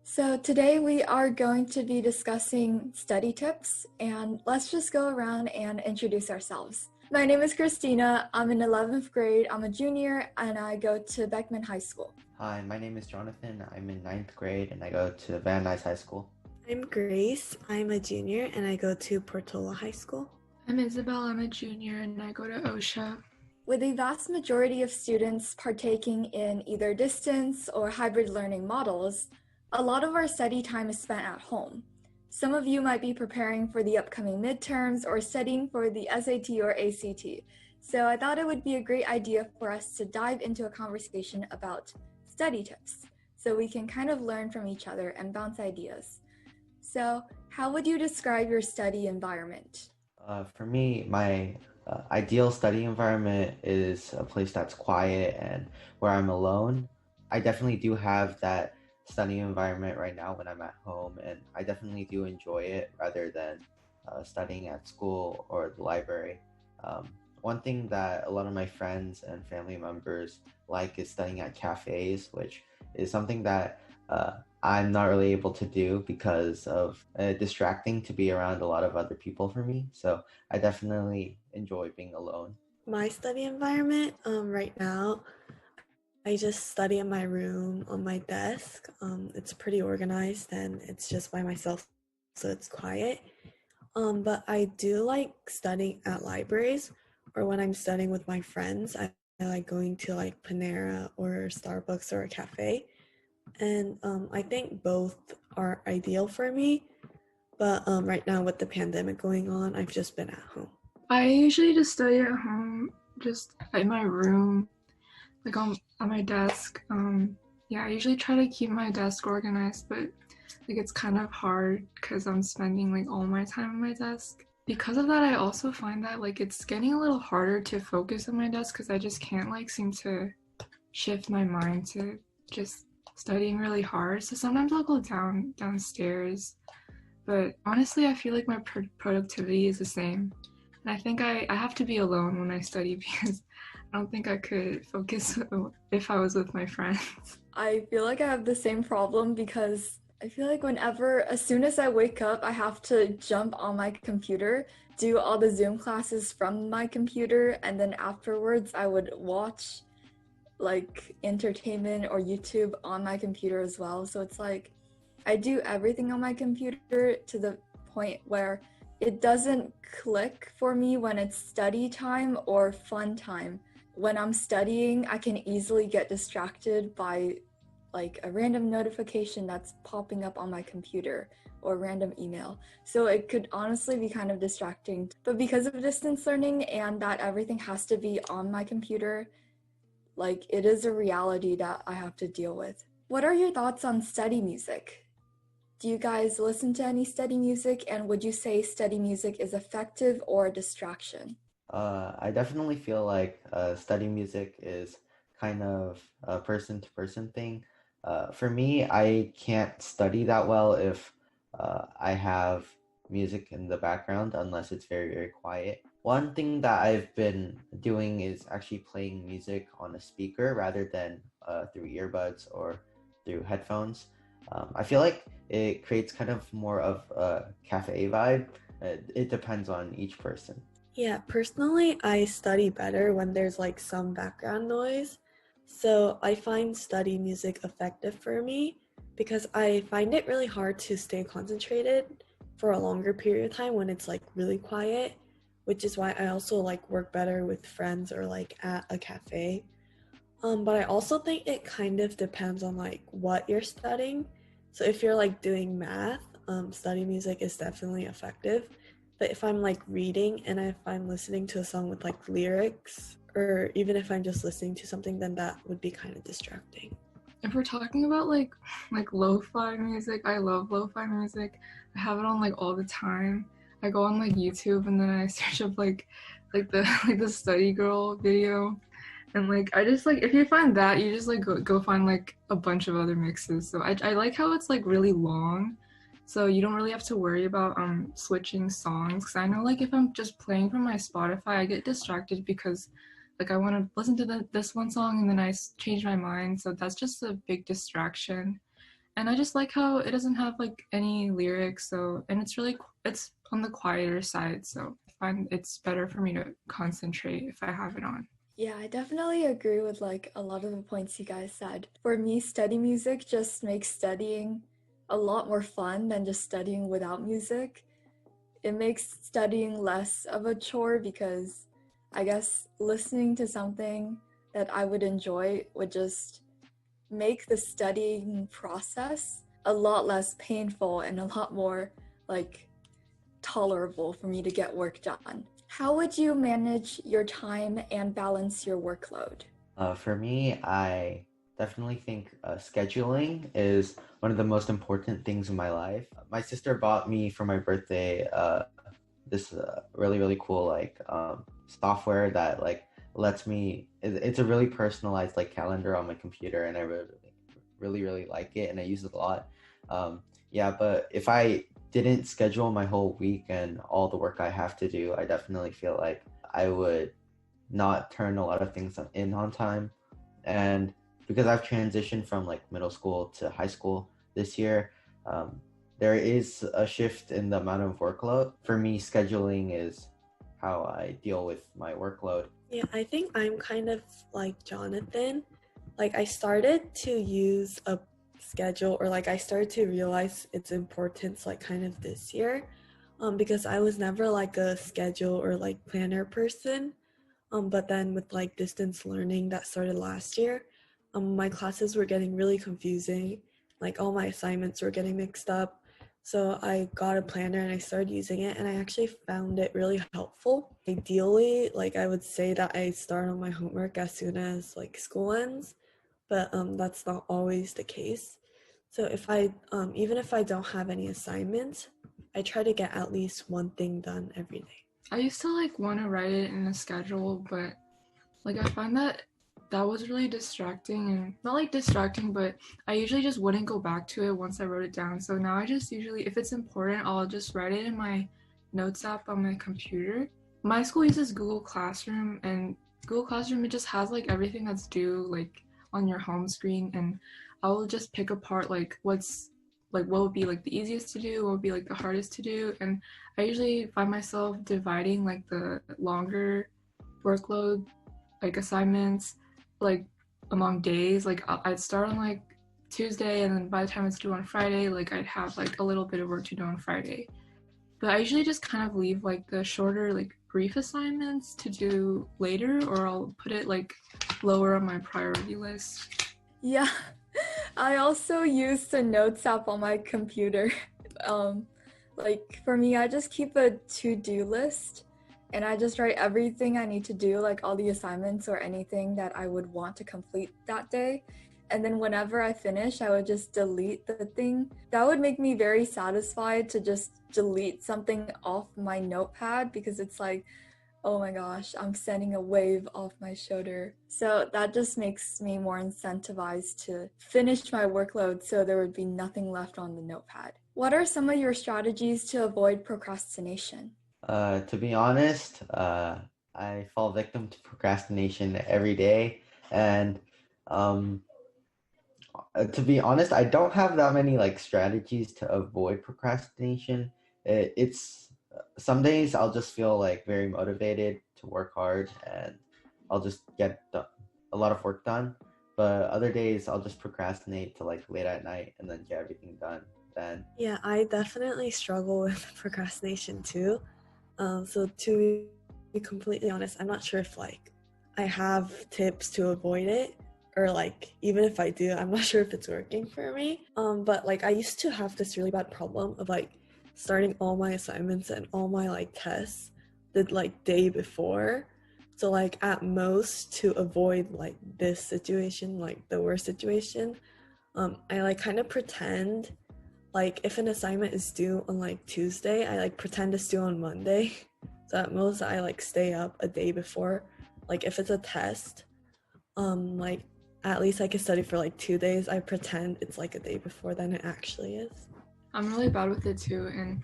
So today we are going to be discussing study tips, and let's just go around and introduce ourselves. My name is Christina. I'm in 11th grade. I'm a junior and I go to Beckman High School. Hi, my name is Jonathan. I'm in ninth grade and I go to Van Nuys High School. I'm Grace. I'm a junior and I go to Portola High School. I'm Isabel. I'm a junior and I go to OSHA. With a vast majority of students partaking in either distance or hybrid learning models, a lot of our study time is spent at home. Some of you might be preparing for the upcoming midterms or studying for the SAT or ACT. So I thought it would be a great idea for us to dive into a conversation about study tips so we can kind of learn from each other and bounce ideas. So how would you describe your study environment? For me, my ideal study environment is a place that's quiet and where I'm alone. I definitely do have that study environment right now when I'm at home, and I definitely do enjoy it rather than studying at school or the library. One thing that a lot of my friends and family members like is studying at cafes, which is something that I'm not really able to do because of distracting to be around a lot of other people for me. So I definitely enjoy being alone. My study environment right now, I just study in my room on my desk. It's pretty organized and it's just by myself, so it's quiet. But I do like studying at libraries, or when I'm studying with my friends, I like going to like Panera or Starbucks or a cafe. And I think both are ideal for me. But right now with the pandemic going on, I've just been at home. I usually just study at home, just in my room, like on my desk. I usually try to keep my desk organized, but like it's kind of hard because I'm spending like all my time on my desk. Because of that, I also find that like it's getting a little harder to focus on my desk because I just can't like seem to shift my mind to just studying really hard. So sometimes I'll go downstairs, but honestly I feel like my productivity is the same, and I think I have to be alone when I study because I don't think I could focus if I was with my friends. I feel like I have the same problem because I feel like as soon as I wake up, I have to jump on my computer, do all the Zoom classes from my computer, and then afterwards I would watch like entertainment or YouTube on my computer as well. So it's like I do everything on my computer to the point where it doesn't click for me when it's study time or fun time. When I'm studying, I can easily get distracted by like a random notification that's popping up on my computer or random email. So it could honestly be kind of distracting. But because of distance learning and that everything has to be on my computer, like it is a reality that I have to deal with. What are your thoughts on study music? Do you guys listen to any study music, and would you say study music is effective or a distraction? I definitely feel like study music is kind of a person to person thing. For me, I can't study that well if I have music in the background unless it's very, very quiet. One thing that I've been doing is actually playing music on a speaker rather than through earbuds or through headphones. I feel like it creates kind of more of a cafe vibe. It depends on each person. Yeah, personally, I study better when there's like some background noise. So I find study music effective for me because I find it really hard to stay concentrated for a longer period of time when it's like really quiet, which is why I also like work better with friends or like at a cafe. But I also think it kind of depends on like what you're studying. So if you're like doing math, study music is definitely effective. But if I'm like reading and if I'm listening to a song with like lyrics, or even if I'm just listening to something, then that would be kind of distracting. If we're talking about like lo-fi music, I love lo-fi music. I have it on like all the time. I go on like YouTube and then I search up like the like the study girl video, and like I just like if you find that, you just like go find like a bunch of other mixes. So I like how it's like really long, so you don't really have to worry about switching songs. Cause I know like if I'm just playing from my Spotify, I get distracted because like I want to listen to this one song and then change my mind. So that's just a big distraction. And I just like how it doesn't have like any lyrics, so and it's on the quieter side, so I find it's better for me to concentrate if I have it on. Yeah, I definitely agree with like a lot of the points you guys said. For me, study music just makes studying a lot more fun than just studying without music. It makes studying less of a chore because I guess listening to something that I would enjoy would just make the studying process a lot less painful and a lot more like tolerable for me to get work done. How would you manage your time and balance your workload? For me, I definitely think scheduling is one of the most important things in my life. My sister bought me for my birthday this really really cool like software that like lets me. It's a really personalized like calendar on my computer, and I really like it, and I use it a lot. Yeah, but if I didn't schedule my whole week and all the work I have to do, I definitely feel like I would not turn a lot of things in on time. And because I've transitioned from like middle school to high school this year, there is a shift in the amount of workload. For me, scheduling is how I deal with my workload. Yeah, I think I'm kind of like Jonathan. Like I started to use a schedule, or like I started to realize its importance like kind of this year. Because I was never like a schedule or like planner person. But then with like distance learning that started last year, my classes were getting really confusing. Like all my assignments were getting mixed up. So I got a planner and I started using it, and I actually found it really helpful. Ideally, like I would say that I start on my homework as soon as like school ends, but that's not always the case. So if I even if I don't have any assignments, I try to get at least one thing done every day. I used to like want to write it in a schedule, but like I find that that was really distracting, and not like distracting, but I usually just wouldn't go back to it once I wrote it down. So now I just usually, if it's important, I'll just write it in my notes app on my computer. My school uses Google Classroom, and Google Classroom, it just has like everything that's due like on your home screen, and I will just pick apart like what would be like the easiest to do, what would be like the hardest to do, and I usually find myself dividing like the longer workload like assignments like among days. Like I'd start on like Tuesday, and then by the time it's due on Friday, like I'd have like a little bit of work to do on Friday. But I usually just kind of leave like the shorter like brief assignments to do later, or I'll put it like lower on my priority list. Yeah, I also use the notes app on my computer. Like for me, I just keep a to-do list and I just write everything I need to do, like all the assignments or anything that I would want to complete that day. And then whenever I finish, I would just delete the thing. That would make me very satisfied to just delete something off my notepad, because it's like, oh my gosh, I'm sending a wave off my shoulder. So that just makes me more incentivized to finish my workload so there would be nothing left on the notepad. What are some of your strategies to avoid procrastination? To be honest, I fall victim to procrastination every day, and um, to be honest, I don't have that many like strategies to avoid procrastination. It's some days I'll just feel like very motivated to work hard, and I'll just get a lot of work done. But other days I'll just procrastinate to like late at night and then get everything done. Then Yeah, I definitely struggle with procrastination too. So to be completely honest, I'm not sure if like I have tips to avoid it, or like even if I do, I'm not sure if it's working for me. But like I used to have this really bad problem of like starting all my assignments and all my like tests the like day before. So like at most, to avoid like this situation, like the worst situation, I like kind of pretend like if an assignment is due on like Tuesday, I like pretend it's due on Monday. So at most I like stay up a day before. Like if it's a test, like at least I can study for like 2 days. I pretend it's like a day before than it actually is. I'm really bad with it too, and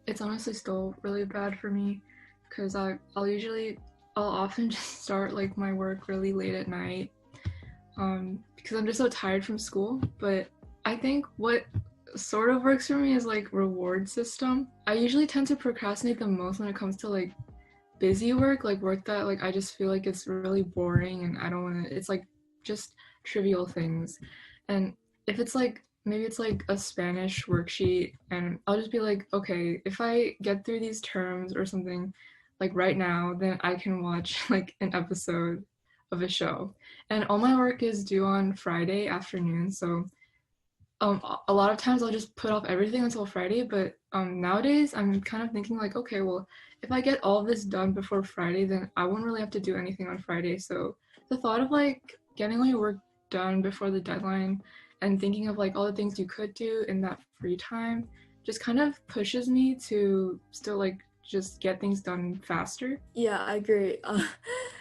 it's honestly still really bad for me because I'll often just start like my work really late at night because I'm just so tired from school. But I think what sort of works for me is like reward system. I usually tend to procrastinate the most when it comes to like busy work, like work that like I just feel like it's really boring and I don't want to, it's like just trivial things. And if it's like maybe it's like a Spanish worksheet and I'll just be like, okay, if I get through these terms or something like right now, then I can watch like an episode of a show. And all my work is due on Friday afternoon, so a lot of times I'll just put off everything until Friday, but nowadays I'm kind of thinking like, okay, well, if I get all of this done before Friday, then I won't really have to do anything on Friday. So the thought of like getting all your work done before the deadline and thinking of like all the things you could do in that free time just kind of pushes me to still like just get things done faster. Yeah, I agree.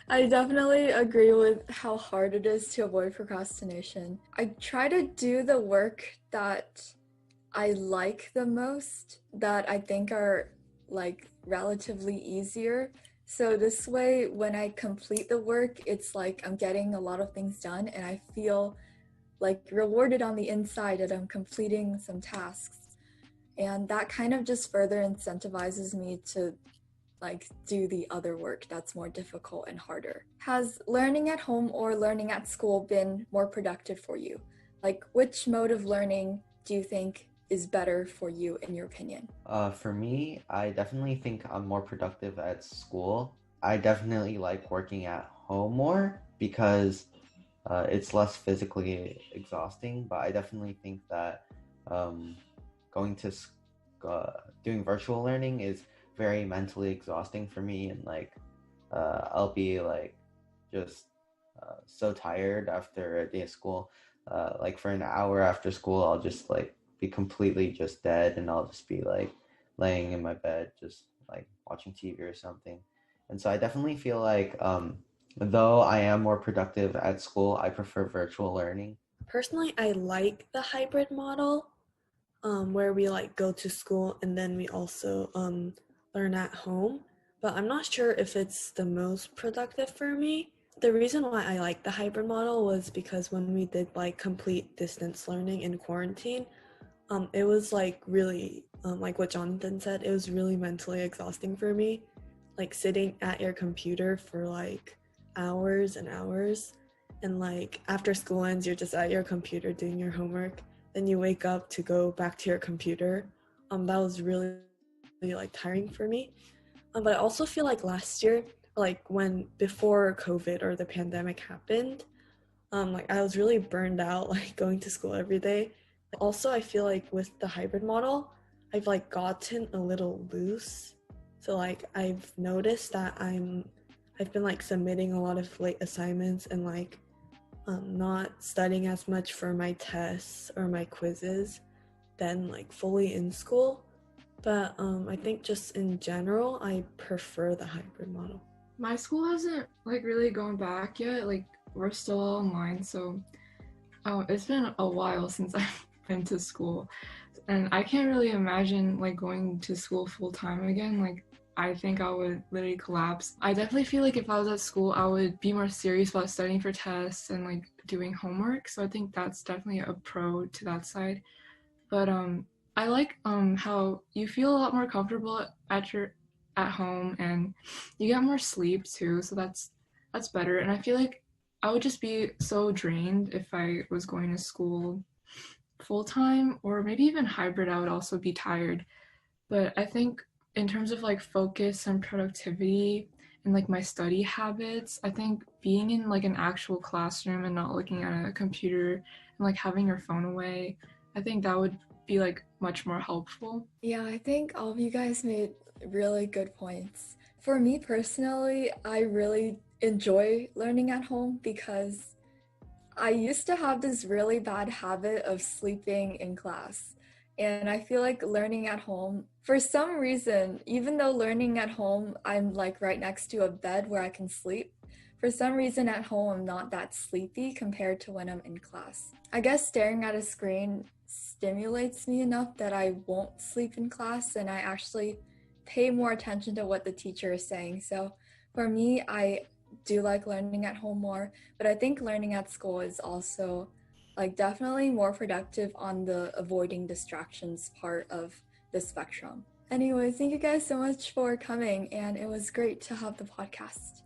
I definitely agree with how hard it is to avoid procrastination. I try to do the work that I like the most, that I think are like relatively easier. So this way, when I complete the work, it's like I'm getting a lot of things done and I feel like rewarded on the inside that I'm completing some tasks. And that kind of just further incentivizes me to like do the other work that's more difficult and harder. Has learning at home or learning at school been more productive for you? Like which mode of learning do you think is better for you in your opinion? For me, I definitely think I'm more productive at school. I definitely like working at home more because it's less physically exhausting, but I definitely think that going to doing virtual learning is very mentally exhausting for me, and like I'll be like just so tired after a day of school. Like for an hour after school, I'll just like be completely just dead, and I'll just be like laying in my bed, just like watching TV or something. And so I definitely feel like though I am more productive at school, I prefer virtual learning. Personally, I like the hybrid model, where we like go to school and then we also learn at home. But I'm not sure if it's the most productive for me. The reason why I like the hybrid model was because when we did like complete distance learning in quarantine, it was like really like what Jonathan said, it was really mentally exhausting for me. Like sitting at your computer for like hours and hours, and like after school ends, you're just at your computer doing your homework. Then you wake up to go back to your computer. That was really, really like tiring for me. But I also feel like last year, like when before COVID or the pandemic happened, like I was really burned out, like going to school every day. Also, I feel like with the hybrid model, I've like gotten a little loose. So like I've noticed that I've been like submitting a lot of late assignments and like not studying as much for my tests or my quizzes than like fully in school. But I think just in general, I prefer the hybrid model. My school hasn't like really gone back yet. Like we're still online, so it's been a while since I've been to school, and I can't really imagine like going to school full time again. Like I think I would literally collapse. I definitely feel like if I was at school, I would be more serious about studying for tests and like doing homework. So I think that's definitely a pro to that side. But I like how you feel a lot more comfortable at home and you get more sleep too. So that's better. And I feel like I would just be so drained if I was going to school full time or maybe even hybrid. I would also be tired. But I think in terms of like focus and productivity and like my study habits, I think being in like an actual classroom and not looking at a computer and like having your phone away, I think that would be like much more helpful. Yeah, I think all of you guys made really good points. For me personally, I really enjoy learning at home because I used to have this really bad habit of sleeping in class. And I feel like learning at home, for some reason, even though learning at home, I'm like right next to a bed where I can sleep, for some reason at home, I'm not that sleepy compared to when I'm in class. I guess staring at a screen stimulates me enough that I won't sleep in class and I actually pay more attention to what the teacher is saying. So for me, I do like learning at home more, but I think learning at school is also like definitely more productive on the avoiding distractions part of the spectrum. Anyway, thank you guys so much for coming, and it was great to have the podcast.